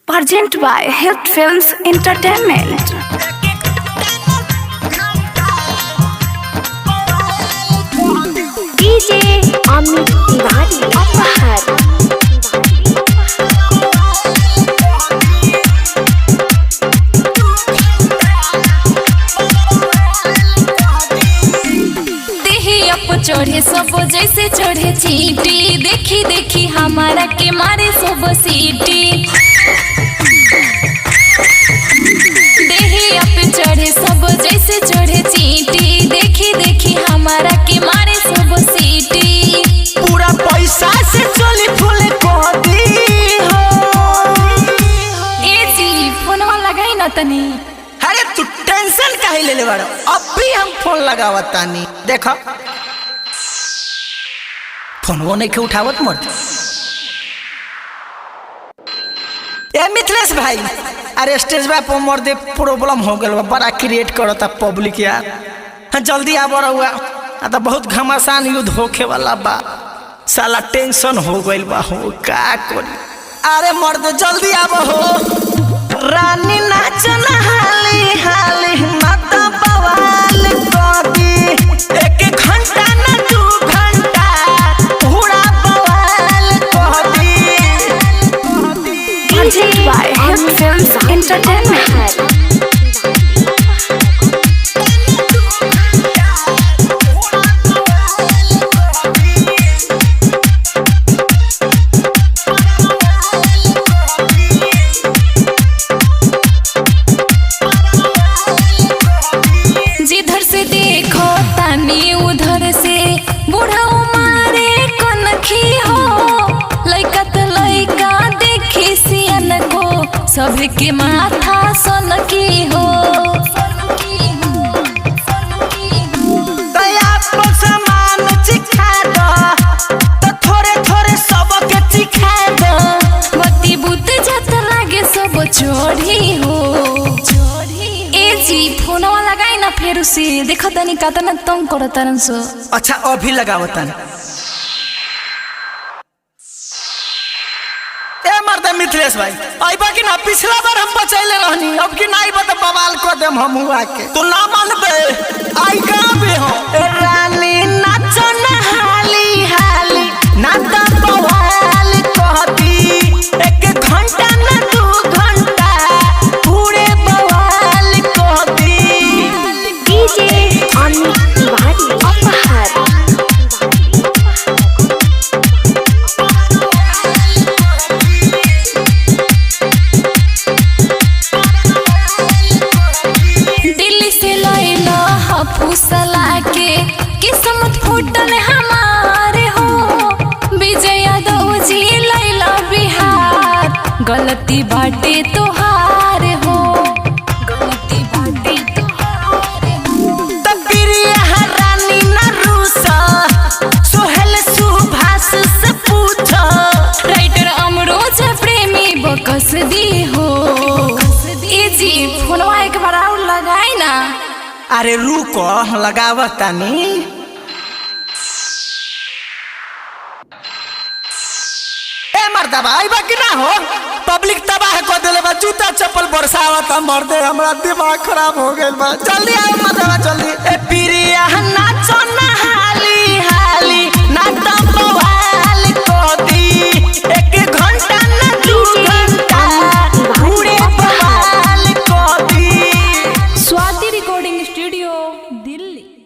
Present by Hit Films Entertainment. DJ Amit Tiwari Apahar. चढ़े सब जैसे चढ़े चींटी, देखी देखी हमारा के मारे सब सीटी। देही पे चढ़े सब जैसे चढ़े चींटी, देखी देखी हमारा के मारे सब सीटी। पूरा पैसा से चली फूले को दी हो। ए जी फोनवा लगाई ना तनी। अरे तू टेंशन काहे ले ले बाड़ो, अब भी हम फोन लगावत तानी। देखो फोनवो नहीं के उठावत मत। ए मिथिलेश भाई, अरे स्टेज पे मोर दे प्रॉब्लम हो गल, बड़ा क्रिएट करता पब्लिक यार। जल्दी आ रहुआ, तो बहुत घमासान युद्ध होखे वाला बा। साला टेंशन हो गइल बा, हो का करी। अरे मर्द जल्दी आब हो। रानी नाच हाली हाली माता बवाल कदी, एक घंटा ना 2 घंटा पूरा बवाल कदी। Present by Hit Films Entertainment. जिधर से देखो तानी उधर से बूढ़ा मारे कनखी हो। लइका तो लइका देखी सियन को, सबके माथा सनकी हो। दया पर सामान चिखा दो, तो थोड़े थोड़े सबके चिखा दो। बत्ती बुत जत लागे सब चोरी हो। ए जी फोनवा लगाई ना फेर से, देखो तनी कतना तंग करत तरन सो। अच्छा अभी लगावतन। ए मर्द मिथिलेश भाई, आइबा कि ना? पिछला बार हम बचैले रहनी, अब कि ना आइबा तो बवाल कर देम हम हुआ के। तू ना मानबे, आई का बे हो। ए रानी नाचो ना हाली हाली, ना तो बवाल कहती। एक घंटा ना 2 घंटा पूरे बवाल कहती। DJ Amit Tiwari Apahar. Delhi से लैला फूसला के, किस्मत फूटल हमारे हो। विजय यादव जी लैला बिहार, गलती बाटे तोहार हो। गलती बाटे तोहार हो। तबीरिया रानी ना रूसा, सोहेल सुभाष से पूछो। राइटर अमरोज प्रेमी बकस दी हो। ए जी फोनवा एक बार और लगाई ना। अरे रुको लगावतानी। ए मर्दबा आइबा कि ना हो? पब्लिक तबाह कर देले बा, जूता चप्पल बरसावत मर्दे, हमरा दिमाग खराब हो गेल बा। जल्दी आओ मर्दबा जल्दी। ए पिरिया नाचो ना हाली हाली, ना तो बवाल कदी। एक घंटा ना 2 घंटा पूरे बवाल कदी। Swati recording studio Delhi.